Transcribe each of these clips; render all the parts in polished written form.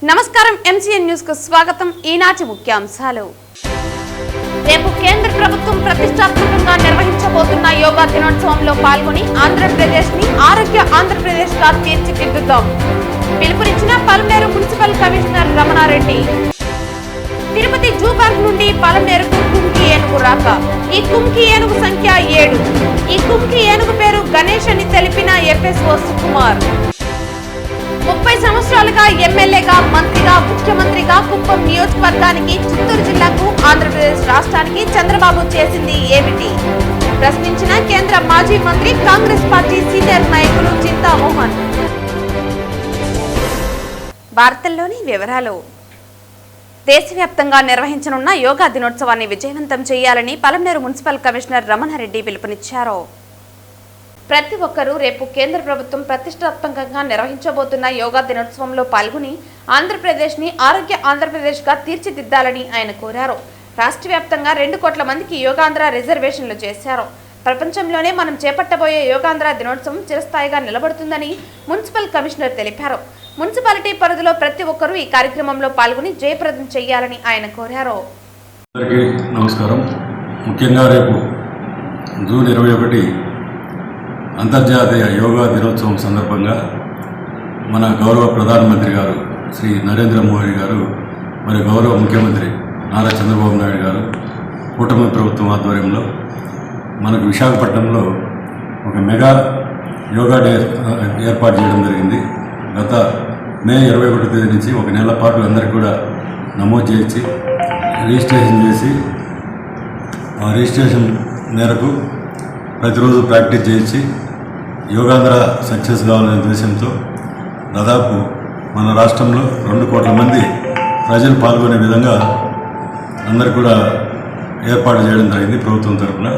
నమస్కారం MCN news కు స్వాగతం. ఈనాటి ముఖ్యాంశాలు. రేపు కేంద్ర ప్రభుత్వం ప్రతిష్టాత్మకంగా నిర్వహించబోతున్న యోగా దినోత్సవంలో పాల్గొని ఆంధ్రప్రదేశ్ ని ఆరోగ్య ఆంధ్రప్రదేశ్ గా తీర్చిదిద్దుదాం. పిలుపునిచ్చిన Palamaneru municipal commissioner Ramana Reddy. Tirupati zoo park నుండి పలమనేరుకు కుంకి ఏనుగు రాక. ఈ కుంకి ఏనుగు సంఖ్య 7. ఈ కుంకి ఏనుగు పేరు గణేష్ అని తెలిపిన FSO సుకుమార్. 30 సంవత్సరాలుగా ఎమ్మెల్యేగా, మంత్రిగా, ముఖ్యమంత్రిగా కుప్పం నియోజకవర్గానికి, చిత్తూరు జిల్లాకు, ఆంధ్రప్రదేశ్ రాష్ట్రానికి చంద్రబాబు చేసింది ఏమిటి ప్రశ్నించిన కేంద్ర మాజీ మంత్రి, కాంగ్రెస్ పార్టీ సీనియర్ నాయకులు చింతామోహన్. వార్తల్లోని వివరాలు. దేశవ్యాప్తంగా నిర్వహించనున్న యోగా దినోత్సవాన్ని విజయవంతం చేయాలని పలమనేరు మున్సిపల్ కమిషనర్ రమణారెడ్డి పిలుపునిచ్చారు. ప్రతి ఒక్కరూ రేపు కేంద్ర ప్రభుత్వం ప్రతిష్టాత్మకంగా నిర్వహించబోతున్న యోగా దినోత్సవంలో పాల్గొని ఆంధ్రప్రదేశ్ని ఆరోగ్య ఆంధ్రప్రదేశ్గా తీర్చిదిద్దాలని ఆయన కోరారు. రాష్ట్ర వ్యాప్తంగా 2 కోట్ల మందికి యోగాంధ్ర రిజర్వేషన్లు చేశారు. ప్రపంచంలోనే మనం చేపట్టబోయే యోగాంధ్ర దినోత్సవం చిరస్థాయిగా నిలబడుతుందని మున్సిపల్ కమిషనర్ తెలిపారు. మున్సిపాలిటీ పరిధిలో ప్రతి ఒక్కరూ ఈ కార్యక్రమంలో పాల్గొని జయప్రదం చేయాలని ఆయన కోరారు. నమస్కారం. ముఖ్యంగా రేపు జూన్ 21 అంతర్జాతీయ యోగా దినోత్సవం సందర్భంగా మన గౌరవ ప్రధానమంత్రి గారు శ్రీ నరేంద్ర మోడీ గారు, మరి గౌరవ ముఖ్యమంత్రి నారా చంద్రబాబు నాయుడు గారు కూటమి ప్రభుత్వం ఆధ్వర్యంలో మనకు విశాఖపట్నంలో ఒక మెగా యోగా డే ఏర్పాటు చేయడం జరిగింది. గత మే 21 తేదీ నుంచి 1 నెల పాటు అందరికీ కూడా నమోదు చేయించి రిజిస్ట్రేషన్ చేసి ఆ రిజిస్ట్రేషన్ మేరకు ప్రతిరోజు ప్రాక్టీస్ చేయించి యోగాంధ్ర సక్సెస్ కావాలనే ఉద్దేశంతో దాదాపు మన రాష్ట్రంలో 2 కోట్ల మంది ప్రజలు పాల్గొనే విధంగా అందరు కూడా ఏర్పాటు చేయడం జరిగింది ప్రభుత్వం తరఫున.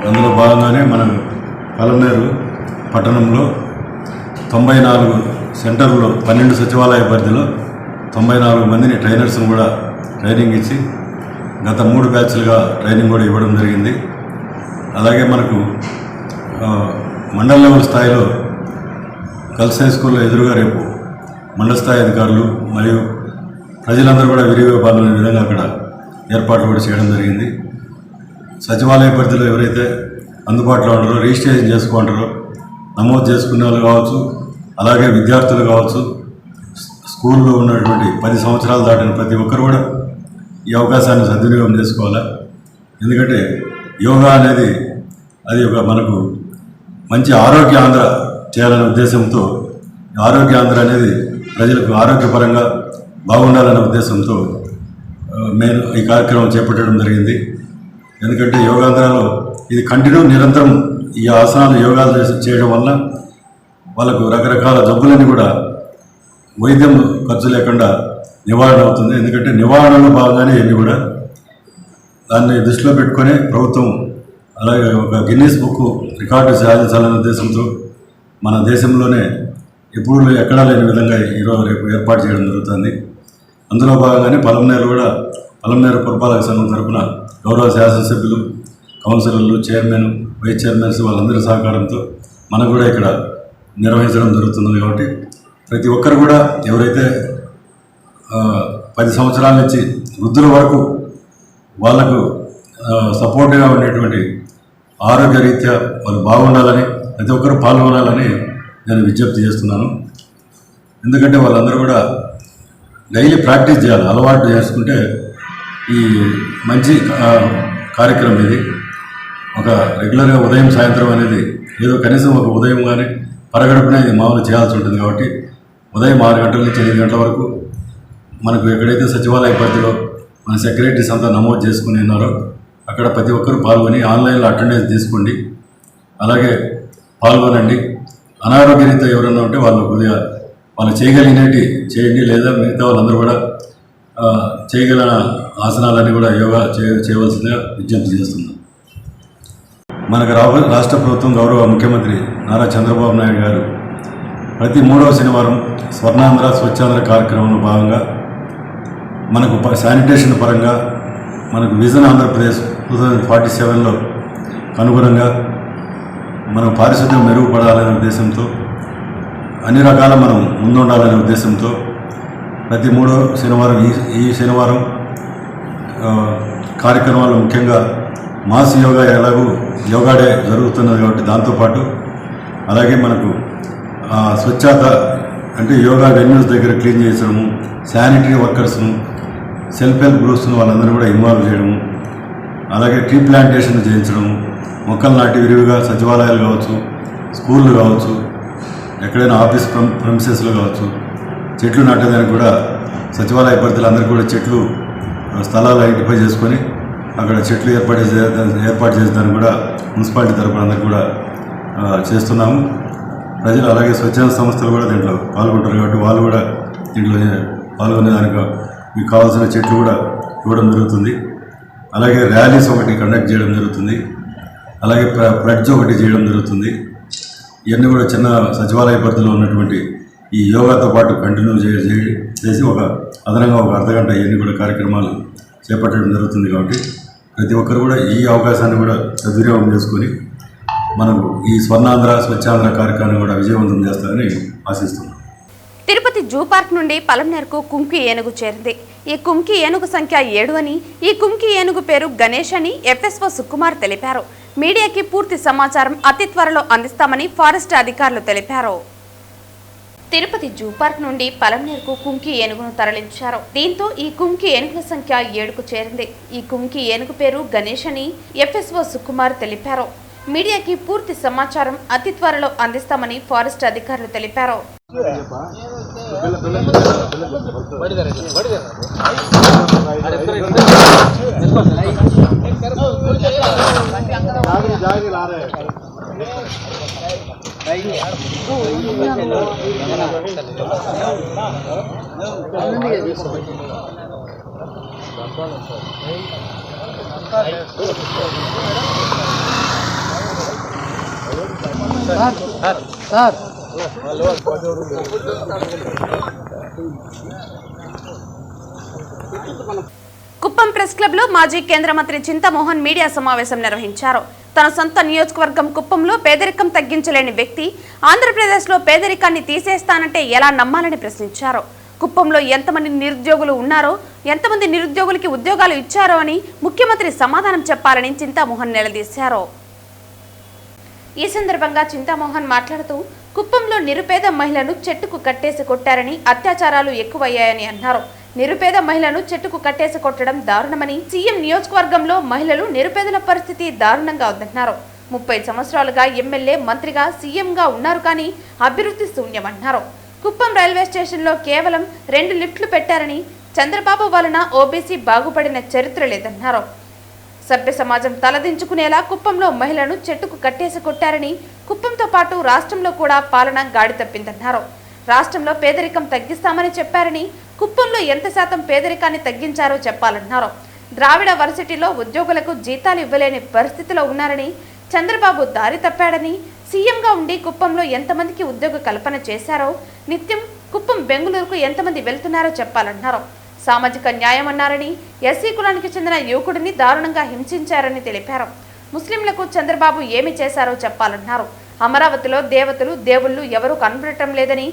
అందులో భాగంగానే మన పలమనేరు పట్టణంలో 94 సెంటర్లో 12 సచివాలయ పరిధిలో 94 మందిని ట్రైనర్స్ని కూడా ట్రైనింగ్ ఇచ్చి గత 3 బ్యాచ్లుగా ట్రైనింగ్ కూడా ఇవ్వడం జరిగింది. అలాగే మనకు మండల లెవెల్ స్థాయిలో గర్ల్స్ హై స్కూల్లో ఎదురుగా రేపు మండల స్థాయి అధికారులు మరియు ప్రజలందరూ కూడా విరివిగా పాల్గొనే విధంగా అక్కడ ఏర్పాట్లు కూడా చేయడం జరిగింది. సచివాలయ పరిధిలో ఎవరైతే అందుబాటులో ఉంటారో, రిజిస్ట్రేషన్ చేసుకుంటారో, నమోదు చేసుకునే వాళ్ళు కావచ్చు, అలాగే విద్యార్థులు కావచ్చు, స్కూల్లో ఉన్నటువంటి 10 సంవత్సరాలు దాటిన ప్రతి ఒక్కరు కూడా ఈ అవకాశాన్ని సద్వినియోగం చేసుకోవాలి. ఎందుకంటే యోగా అనేది అది ఒక మనకు మంచి ఆరోగ్య ఆంధ్ర చేయాలనే ఉద్దేశంతో, ఆరోగ్య ఆంధ్ర అనేది ప్రజలకు ఆరోగ్యపరంగా బాగుండాలనే ఉద్దేశంతో మేము ఈ కార్యక్రమం చేపట్టడం జరిగింది. ఎందుకంటే యోగాంధ్రలో ఇది కంటిన్యూ నిరంతరం ఈ ఆసనాలు యోగాలు చేయడం వల్ల వాళ్ళకు రకరకాల జబ్బులన్నీ కూడా వైద్యం ఖర్చు లేకుండా నివారణ అవుతుంది. ఎందుకంటే నివారణలో భాగంగానే ఇవన్నీ కూడా దాన్ని దృష్టిలో పెట్టుకొని ప్రభుత్వం అలాగే ఒక గిన్నీస్ బుక్ రికార్డు సాధించాలనే ఉద్దేశంతో మన దేశంలోనే ఎప్పుడు ఎక్కడా లేని విధంగా ఈరోజు రేపు ఏర్పాటు చేయడం జరుగుతుంది. అందులో భాగంగానే పలమనేరు పురపాలక సంఘం తరఫున గౌరవ శాసనసభ్యులు, కౌన్సిలర్లు, చైర్మన్, వైస్ చైర్మన్స్ వాళ్ళందరి సహకారంతో మనకు కూడా ఇక్కడ నిర్వహించడం జరుగుతుంది. కాబట్టి ప్రతి ఒక్కరు కూడా ఎవరైతే 10 సంవత్సరాల నుంచి వృద్ధుల వరకు వాళ్లకు సపోర్ట్గా ఉండేటువంటి ఆరోగ్యరీత్యా వాళ్ళు బాగుండాలని ప్రతి ఒక్కరు పాల్గొనాలని నేను విజ్ఞప్తి చేస్తున్నాను. ఎందుకంటే వాళ్ళందరూ కూడా డైలీ ప్రాక్టీస్ చేయాలి, అలవాటు చేసుకుంటే ఈ మంచి కార్యక్రమం ఇది. ఒక రెగ్యులర్గా ఉదయం సాయంత్రం అనేది ఏదో కనీసం ఒక ఉదయం కానీ పరగడుపున ఇది మామూలు చేయాల్సి ఉంటుంది. కాబట్టి ఉదయం 6 గంటల నుంచి 8 గంటల వరకు మనకు ఎక్కడైతే సచివాలయ పరిధిలో మన సెక్రటరీస్ అంతా నమోదు చేసుకుని ఉన్నారో అక్కడ ప్రతి ఒక్కరూ పాల్గొని ఆన్లైన్లో అటెండెన్స్ తీసుకోండి, అలాగే పాల్గొనండి. అనారోగ్యరీత్యా ఎవరైనా ఉంటే వాళ్ళు కొద్దిగా వాళ్ళు చేయగలిగినవి చేయండి, లేదా మిగతా వాళ్ళందరూ కూడా చేయగల ఆసనాలన్నీ కూడా యోగా చేయవలసిందిగా విజ్ఞప్తి చేస్తున్నాం. మనకు రాష్ట్ర ప్రభుత్వం గౌరవ ముఖ్యమంత్రి నారా చంద్రబాబు నాయుడు గారు ప్రతి 3వ శనివారం స్వర్ణాంధ్ర స్వచ్ఛాంధ్ర కార్యక్రమంలో భాగంగా మనకు శానిటేషన్ పరంగా మనకు విజన్ ఆంధ్రప్రదేశ్ 2047లో అనుగుణంగా మనం పారిశుద్ధ్యం మెరుగుపడాలనే ఉద్దేశంతో అన్ని రకాల మనం ముందుండాలనే ఉద్దేశంతో ప్రతి మూడో శనివారం ఈ శనివారం కార్యక్రమాలు ముఖ్యంగా మాస్ యోగా ఎలాగూ యోగా డే జరుగుతున్నది కాబట్టి దాంతోపాటు అలాగే మనకు స్వచ్ఛత అంటే యోగా వెన్యూస్ దగ్గర క్లీన్ చేసడము, శానిటరీ వర్కర్స్ను, సెల్ఫ్ హెల్ప్ గ్రూప్స్ను వాళ్ళందరూ కూడా ఇన్వాల్వ్ చేయడము, అలాగే ట్రీ ప్లాంటేషన్ చేయించడము, మొక్కలు నాటి విరివిగా సచివాలయాలు కావచ్చు, స్కూళ్ళు కావచ్చు, ఎక్కడైనా ఆఫీస్ ప్రెమిసెస్లో కావచ్చు చెట్లు నాటేదానికి కూడా సచివాలయ పరిధిలందరికీ కూడా చెట్లు స్థలాలు ఐడెంటిఫై చేసుకొని అక్కడ చెట్లు ఏర్పాటు చేసేదానికి కూడా మున్సిపాలిటీ తరపున అందరికీ కూడా చేస్తున్నాము. ప్రజలు అలాగే స్వచ్ఛంద సంస్థలు కూడా దీంట్లో పాల్గొంటారు కాబట్టి వాళ్ళు కూడా దీంట్లో పాల్గొనేదానికి మీకు కావాల్సిన చెట్లు కూడా ఇవ్వడం జరుగుతుంది. అలాగే ర్యాలీస్ ఒకటి కండక్ట్ చేయడం జరుగుతుంది. అలాగే ప్లడ్జ్ ఒకటి చేయడం జరుగుతుంది. ఇవన్నీ కూడా చిన్న సచివాలయ పరిధిలో ఉన్నటువంటి ఈ యోగాతో పాటు కంటిన్యూ చేసి ఒక అదనంగా ఒక అర్ధగంట ఇవన్నీ కూడా కార్యక్రమాలు చేపట్టడం జరుగుతుంది. కాబట్టి ప్రతి ఒక్కరు కూడా ఈ అవకాశాన్ని కూడా సద్వినియోగం చేసుకొని మనకు ఈ స్వర్ణాంధ్ర స్వచ్ఛాంధ్ర కార్యక్రమాన్ని కూడా విజయవంతం చేస్తారని ఆశిస్తున్నాం. తిరుపతి జూ పార్క్ నుండి పలమనేరుకు కుంకి ఏనుగు చేరింది. ఈ కుంకి ఏనుగు సంఖ్య 7 అని, ఈ కుంకి ఏనుగు పేరు గణేష్ అని ఎఫ్ఎస్ఓ సుకుమార్ తెలిపారు. మీడియాకి పూర్తి సమాచారం అతి త్వరలో అందిస్తామని ఫారెస్ట్ అధికారులు తెలిపారు. తిరుపతి జూ పార్క్ నుండి పలమనేరుకు కుంకి ఏనుగును తరలించారు. దీంతో ఈ కుంకి ఏనుగుల సంఖ్య 7కు చేరింది. ఈ కుంకి ఏనుగు పేరు గణేష్ అని ఎఫ్ఎస్ఓ సుకుమార్ తెలిపారు. మీడియాకి పూర్తి సమాచారం అతి త్వరలో అందిస్తామని ఫారెస్ట్ అధికారులు తెలిపారు. సార్ కుప్పం ప్రెస్ క్లబ్ లో మాజీ కేంద్ర మంత్రి చింతామోహన్ మీడియా సమావేశం నిర్వహించారు. తన సొంత నియోజకవర్గం కుప్పంలో పేదరికం తగ్గించలేని వ్యక్తి ఆంధ్రప్రదేశ్లో పేదరికాన్ని తీసేస్తానంటే ఎలా నమ్మాలని ప్రశ్నించారు. కుప్పంలో ఎంతమంది నిరుద్యోగులు ఉన్నారో, ఎంతమంది నిరుద్యోగులకి ఉద్యోగాలు ఇచ్చారో అని ముఖ్యమంత్రి సమాధానం చెప్పాలని చింతామోహన్ నిలదీశారు. ఈ సందర్భంగా చింతామోహన్ మాట్లాడుతూ కుప్పంలో నిరుపేద మహిళను చెట్టుకు కట్టేసి కొట్టారని, అత్యాచారాలు ఎక్కువయ్యాయని అన్నారు. నిరుపేద మహిళను చెట్టుకు కట్టేసి కొట్టడం దారుణమని, సీఎం నియోజకవర్గంలో మహిళలు నిరుపేదల పరిస్థితి దారుణంగా ఉందన్నారు. 30 సంవత్సరాలుగా ఎమ్మెల్యే, మంత్రిగా, సీఎంగా ఉన్నారు కానీ అభివృద్ధి శూన్యమన్నారు. కుప్పం రైల్వే స్టేషన్లో కేవలం 2 లిఫ్ట్లు పెట్టారని, చంద్రబాబు వలన ఓబీసీ బాగుపడిన చరిత్ర లేదన్నారు. సభ్య సమాజం తలదించుకునేలా కుప్పంలో మహిళను చెట్టుకు కట్టేసి కొట్టారని, కుప్పంతో పాటు రాష్ట్రంలో కూడా పాలన గాడి తప్పిందన్నారు. రాష్ట్రంలో పేదరికం తగ్గిస్తామని చెప్పారని, కుప్పంలో ఎంత శాతం పేదరికాన్ని తగ్గించారో చెప్పాలన్నారు. ద్రావిడ వర్సిటీలో ఉద్యోగులకు జీతాలు ఇవ్వలేని పరిస్థితిలో ఉన్నారని, చంద్రబాబు దారి తప్పాడని, సీఎంగా ఉండి కుప్పంలో ఎంతమందికి ఉద్యోగ కల్పన చేశారో, నిత్యం కుప్పం బెంగళూరుకు ఎంతమంది వెళ్తున్నారో చెప్పాలన్నారు. సామాజిక న్యాయం అన్నారని, ఎస్సీ కులానికి చెందిన యువకుడిని దారుణంగా హింసించారని తెలిపారు. ముస్లింలకు చంద్రబాబు ఏమి చేశారో చెప్పాలన్నారు. అమరావతిలో దేవతలు, దేవుళ్ళు ఎవరూ కనపడటం లేదని,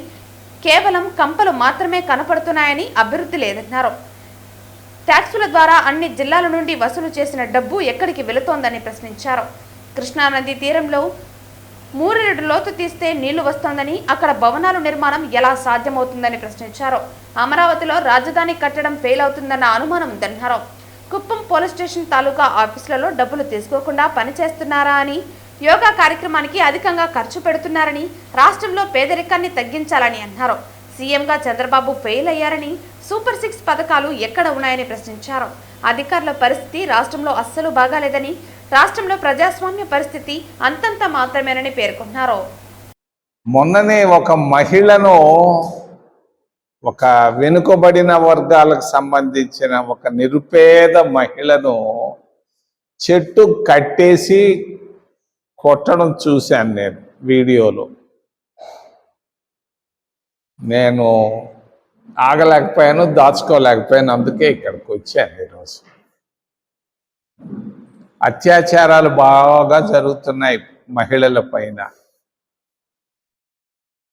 కేవలం కంపలు మాత్రమే కనపడుతున్నాయని, అభివృద్ధి లేదన్నారు. ట్యాక్సుల ద్వారా అన్ని జిల్లాల నుండి వసూలు చేసిన డబ్బు ఎక్కడికి వెళుతోందని ప్రశ్నించారు. కృష్ణానది తీరంలో 3 అడుగుల లోతు తీస్తే నీళ్లు వస్తోందని, అక్కడ భవనాల నిర్మాణం ఎలా సాధ్యమవుతుందని ప్రశ్నించారు. అమరావతిలో రాజధాని కట్టడం ఫెయిల్ అవుతుందన్న అనుమానం ఉందన్నారు. కుప్పం పోలీస్ స్టేషన్ తాలూకా ఆఫీసులలో డబ్బులు తీసుకోకుండా పనిచేస్తున్నారా అని, యోగా కార్యక్రమానికి అధికంగా ఖర్చు పెడుతున్నారని, రాష్ట్రంలో పేదరికాన్ని తగ్గించాలని అన్నారు. సీఎంగా చంద్రబాబు ఫెయిల్ అయ్యారని, సూపర్ 6 పథకాలు ఎక్కడ ఉన్నాయని ప్రశ్నించారు. అధికారుల పరిస్థితి రాష్ట్రంలో అస్సలు బాగాలేదని, రాష్ట్రంలో ప్రజాస్వామ్య పరిస్థితి అంతంత మాత్రమేనని పేర్కొన్నారు. మొన్ననే ఒక మహిళను, ఒక వెనుకబడిన వర్గాలకు సంబంధించిన ఒక నిరుపేద మహిళను చెట్టు కట్టేసి కొట్టడం చూశాను నేను వీడియోలో. నేను ఆగలేకపోయాను, దాచుకోలేకపోయాను. అందుకే ఇక్కడికి వచ్చాను ఈరోజు. అత్యాచారాలు బాగా జరుగుతున్నాయి మహిళల పైన.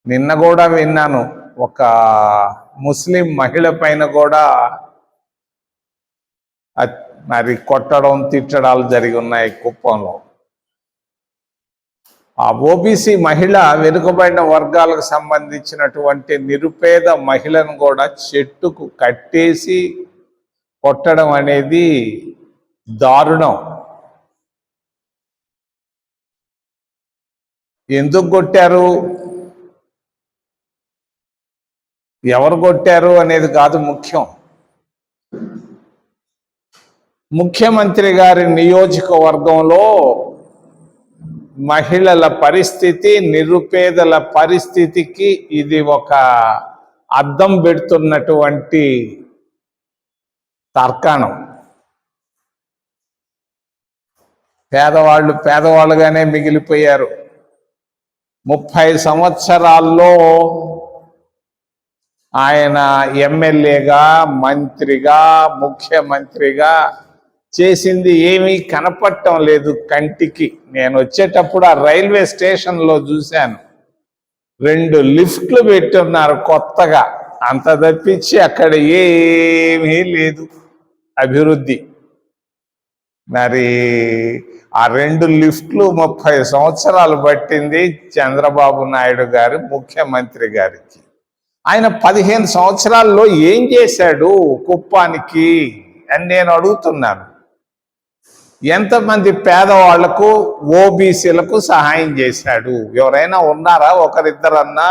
నిన్న కూడా విన్నాను, ఒక ముస్లిం మహిళ పైన కూడా మరి కొట్టడం తిట్టడాలు జరిగి ఉన్నాయి కుప్పంలో. ఆ ఓబీసీ మహిళ వెనుకబడిన వర్గాలకు సంబంధించినటువంటి నిరుపేద మహిళను కూడా చెట్టుకు కట్టేసి కొట్టడం అనేది దారుణం. ఎందుకు కొట్టారు, ఎవరు కొట్టారు అనేది కాదు ముఖ్యం. ముఖ్యమంత్రి గారి నియోజకవర్గంలో మహిళల పరిస్థితి, నిరుపేదల పరిస్థితికి ఇది ఒక అద్దం పెడుతున్నటువంటి తర్కాణం. పేదవాళ్ళు పేదవాళ్ళుగానే మిగిలిపోయారు. 30 సంవత్సరాల్లో ఆయన ఎమ్మెల్యేగా, మంత్రిగా, ముఖ్యమంత్రిగా చేసింది ఏమీ కనపడటం లేదు కంటికి. నేను వచ్చేటప్పుడు ఆ రైల్వే స్టేషన్లో చూశాను, 2 లిఫ్ట్లు పెట్టున్నారు కొత్తగా. అంత తప్పించి అక్కడ ఏమీ లేదు అభివృద్ధి. మరి ఆ 2 లిఫ్ట్లు 30 సంవత్సరాలు పట్టింది చంద్రబాబు నాయుడు గారు ముఖ్యమంత్రి గారికి. ఆయన 15 సంవత్సరాల్లో ఏం చేశాడు కుప్పానికి అని నేను అడుగుతున్నాను. ఎంతమంది పేదవాళ్లకు, ఓబీసీలకు సహాయం చేశాడు? ఎవరైనా ఉన్నారా ఒకరిద్దరన్నా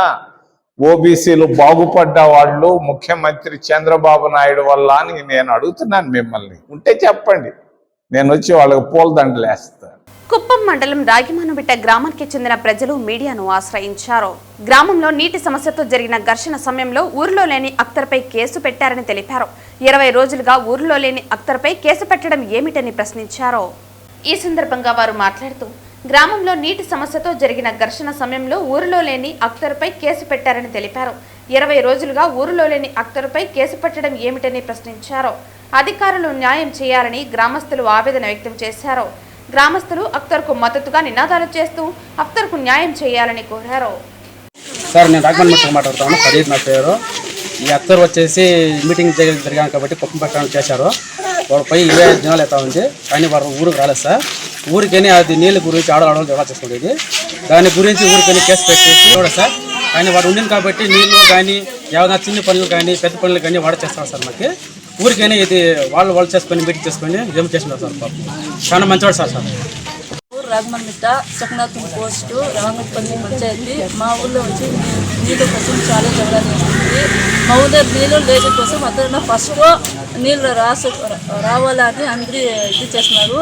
ఓబీసీలు బాగుపడ్డ వాళ్ళు ముఖ్యమంత్రి చంద్రబాబు నాయుడు వల్ల అని నేను అడుగుతున్నాను మిమ్మల్ని. ఉంటే చెప్పండి, నేను వచ్చి వాళ్ళకి పూలదండలు వేస్తాను. కుప్పం మండలం రాగిమానుబిట్ట గ్రామానికి చెందిన ప్రజలు మీడియాను ఆశ్రయించారు. గ్రామంలో నీటి సమస్యతో జరిగిన ఘర్షణ సమయంలో ఊరిలో లేని అఖ్తర్పై కేసు పెట్టారని తెలిపారు. 20 రోజులుగా ఊరిలో లేని అఖ్తర్పై కేసు పెట్టడం ఏమిటని ప్రశ్నించారు. ఈ సందర్భంగా వారు మాట్లాడుతూ, గ్రామంలో నీటి సమస్యతో జరిగిన ఘర్షణ సమయంలో ఊరిలో లేని అఖ్తర్పై కేసు పెట్టారని తెలిపారు. 20 రోజులుగా ఊరిలో లేని అఖ్తర్పై కేసు పెట్టడం ఏమిటని ప్రశ్నించారు. అధికారులు న్యాయం చేయాలని గ్రామస్తులు ఆవేదన వ్యక్తం చేశారు. గ్రామస్తులు అఖ్తర్కు మద్దతుగా నినాదాలు చేస్తూ అఖ్తర్కు న్యాయం చేయాలని కోరారు. సార్, నేను రాఘవన్ మాట్లాడుతాను. పరీర్ నా పేరు. ఈ అఖ్తర్ వచ్చేసి మీటింగ్ జరిగాను కాబట్టి కుప్పం పట్టణం చేశారు. వాడు పై 20 దినాలు అవుతా ఉంది, కానీ వాడు ఊరికి రాలేదు సార్. ఊరికని అది నీళ్ళ గురించి ఆడవాళ్ళు జగడా చేసుకునేది, దాని గురించి ఊరికని కేసు పెట్టేసి కూడా సార్. కానీ వాడు ఉండింది కాబట్టి నీళ్ళు కానీ ఏమైనా చిన్న పనులు కానీ పెద్ద పనులు కానీ వాడు చేస్తారు సార్. మాకు ఊరికైనా ఇది వాళ్ళు చేసుకొని మీటింగ్ చేసుకొని ఏం చేస్తున్నారు సార్. పాపం చాలా మంచివాడు సార్. రాగమన్మిట్ట చకనాథం పోస్టు రామపల్లి పంచాయతీ. మా ఊళ్ళో వచ్చి నీళ్ళ కోసం చాలా జగడా చేస్తుంది. మా ఊళ్ళో నీళ్ళు లేక కోసం అతను ఫస్ట్ నీళ్ళు రావాలని అందరూ ఇది చేస్తున్నారు.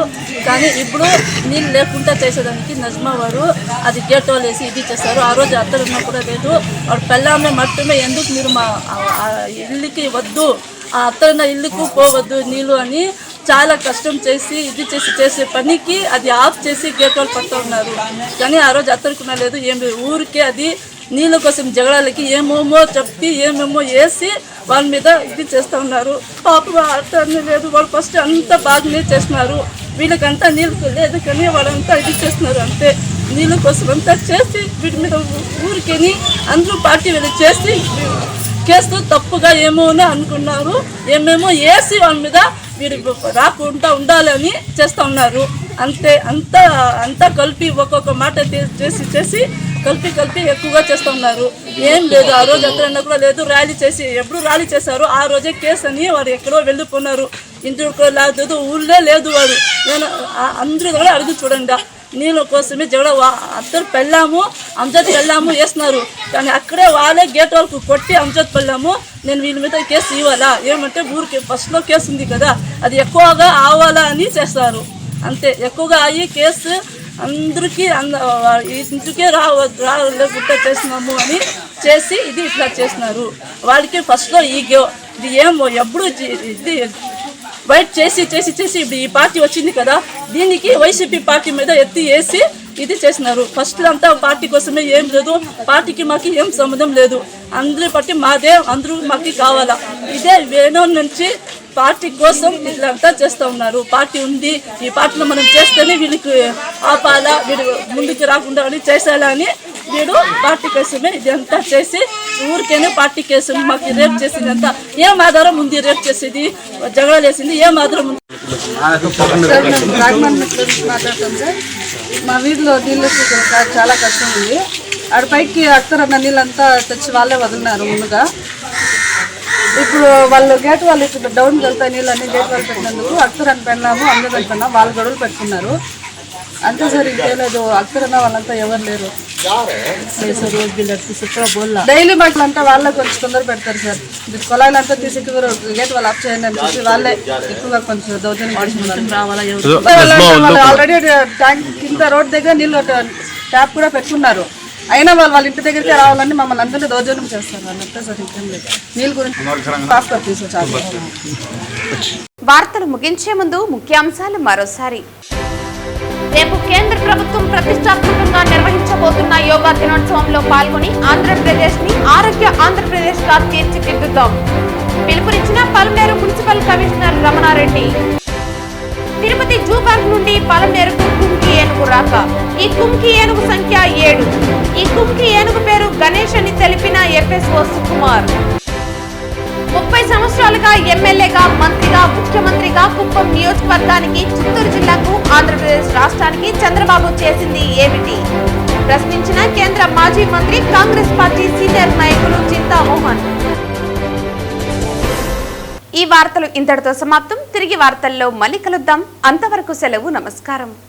కానీ ఇప్పుడు నీళ్ళు లేకుండా చేసేదానికి నజ్మా వారు అది గేట్ వాళ్ళు వేసి ఇది చేస్తారు. ఆ రోజు అత్తరు ఉన్నా కూడా లేదు. వాడు పెళ్ళామే మట్టుమే ఎందుకు మీరు మా ఇల్లుకి వద్దు, ఆ అత్తరున్న ఇల్లుకు పోవద్దు నీళ్ళు అని చాలా కష్టం చేసి ఇది చేసే పనికి అది ఆఫ్ చేసి గేట్ వాళ్ళు పడుతూ ఉన్నారు. కానీ ఆ రోజు అత్తరుకున్నా లేదు, ఏమి ఊరికే అది నీళ్ళ కోసం జగడాలకి ఏమేమో చెప్పి ఏమేమో వేసి వాళ్ళ మీద ఇది చేస్తూ ఉన్నారు. పాపం అత్తని లేదు, వాళ్ళు ఫస్ట్ అంతా బాగానే చేస్తున్నారు. వీళ్ళకంతా నీళ్ళు లేదు కానీ వాళ్ళంతా ఇది చేస్తున్నారు. అంతే నీళ్ళ కోసం అంతా చేసి వీటి మీద ఊరికేని అందరూ పార్టీ వెళ్ళి చేసి కేసు తప్పుగా ఏమోనో అనుకున్నారు. ఏమేమో వేసి వాళ్ళ మీద వీరు రాకుండా ఉండాలని చేస్తూ ఉన్నారు. అంతే అంతా కలిపి ఒక్కొక్క మాట చేసి కలిపి ఎక్కువగా చేస్తూ ఉన్నారు. ఏం లేదు, ఆ రోజు ఎక్కడన్నా కూడా లేదు. ర్యాలీ చేసి ఎప్పుడు ర్యాలీ చేశారు ఆ రోజే కేసు అని వారు ఎక్కడో వెళ్ళిపోయినారు. ఇంటికి లేదు, ఊళ్ళో లేదు వాడు. నేను అందరూ కూడా అడుగు చూడండి, నీళ్ళ కోసమే జగడ అత్తరు పెళ్ళాము అంజద్ పెళ్ళాము వేస్తున్నారు. కానీ అక్కడే వాళ్ళే గేట్ వాళ్ళకు కొట్టి అంజద్ పెళ్ళాము నేను వీళ్ళ మీద కేసు ఇవ్వాలా, ఏమంటే ఊరికి ఫస్ట్లో కేసు ఉంది కదా అది ఎక్కువగా ఆవాలా అని చేస్తారు. అంతే ఎక్కువగా అయ్యి కేసు అందరికీ ఇంటికే రాలేకుండా చేసినాము అని చేసి ఇది ఇట్లా చేసినారు. వాళ్ళకి ఫస్ట్లో ఇది ఏమో ఎప్పుడు ఇది వైట్ చేసి ఇప్పుడు ఈ పార్టీ వచ్చింది కదా దీనికి వైసీపీ పార్టీ మీద ఎత్తి వేసి ఇది చేసినారు. ఫస్ట్ అంతా పార్టీ కోసమే, ఏం లేదు పార్టీకి మాకు ఏం సంబంధం లేదు, అందరి పార్టీ మాదే, అందరూ మాకు కావాలా. ఇదే వేణు నుంచి పార్టీ కోసం ఇట్లంతా చేస్తూ ఉన్నారు. పార్టీ ఉంది, ఈ పార్టీలో మనం చేస్తేనే వీళ్ళకి ఆపాలా, వీడు ముందుకు రాకుండా అని చేసేలా అని వీడు పార్టీ కోసమే ఇదంతా చేసి ఊరికేనే పార్టీ కేసు మాకు రేప్ చేసింది అంతా ఏం ఆధారం ఉంది? రేప్ చేసేది, జగడాలు వేసింది ఏం ఆధారం ఉంది? సార్ మేము రాజమండ్రి నుంచి మాట్లాడతాం సార్. మా వీధిలో నీళ్ళు చాలా కష్టం ఉంది. ఆడ పైకి అత్తరన్న నీళ్ళంతా తెచ్చి వాళ్ళే వదిలినారు ముందుగా. ఇప్పుడు వాళ్ళు గేట్ వాళ్ళు ఇప్పుడు డౌన్కి వెళ్తాయి నీళ్ళు అన్ని గేట్ వాళ్ళు పెట్టినందుకు అత్తరని పెన్నాము అందరూ పెట్టుకున్నాము. వాళ్ళు గొడవలు పెట్టుకున్నారు అంతే సార్, ఇంకేం లేదు. అత్తరన్న వాళ్ళంతా ఎవరు లేరు. డైలీ మాటలు అంతా వాళ్ళే కొంచెం తొందర పెడతారు సార్. కొలాయిలంతా తీసి గేట్ వాళ్ళు ఆఫ్ చేయండి అని చెప్పి వాళ్ళే ఎక్కువగా కొంచెం దౌర్జన్యం ఆల్రెడీ ట్యాంక్ కింద రోడ్ దగ్గర నీళ్ళు ట్యాప్ కూడా పెట్టుకున్నారు. అయినా వాళ్ళ ఇంటి దగ్గరికి రావాలని మమ్మల్ని అందరినీ దౌర్జన్యం చేస్తారు. అంతే సార్, ఇంకేం లేదు. నీళ్ళ గురించి పాస్పోర్ట్ తీసుకొచ్చారు. వార్తలు ముగించే ముందు ముఖ్యాంశాలు మరోసారి. రేపు కేంద్ర ప్రభుత్వం ప్రతిష్టాత్మకంగా నిర్వహించబోతున్న యోగా దినోత్సవంలో పాల్గొని ఆంధ్రప్రదేశ్ ని ఆరోగ్య ఆంధ్రప్రదేశ్ గా తీర్చిదిద్దుతాం. పిలుపునిచ్చిన Palamaneru municipal commissioner Ramana Reddy. Tirupati zoo park నుండి పలమనేరుకు కుంకి ఏనుగు రాక. ఈ కుంకి ఏనుగు సంఖ్య 7. ఈ కుంకి ఏనుగు పేరు గణేష్ అని తెలిపిన ఎఫ్ఎస్ఓ సుకుమార్. 30 సంవత్సరాలుగా ఎమ్మెల్యేగా, మంత్రిగా, ముఖ్యమంత్రిగా కుప్పం నియోజకవర్గానికి, చిత్తూరు జిల్లాకు, ఆంధ్రప్రదేశ్ రాష్ట్రానికి చంద్రబాబు చేసింది ఏమిటి? ప్రశ్నించిన కేంద్ర మాజీ మంత్రి, కాంగ్రెస్ పార్టీ సీనియర్ నాయకులు చింతామోహన్. ఈ వార్తలు ఇంతటితో సమాప్తం. తిరిగి వార్తల్లో మళ్ళీ కలుద్దాం. అంతవరకు సెలవు. నమస్కారం.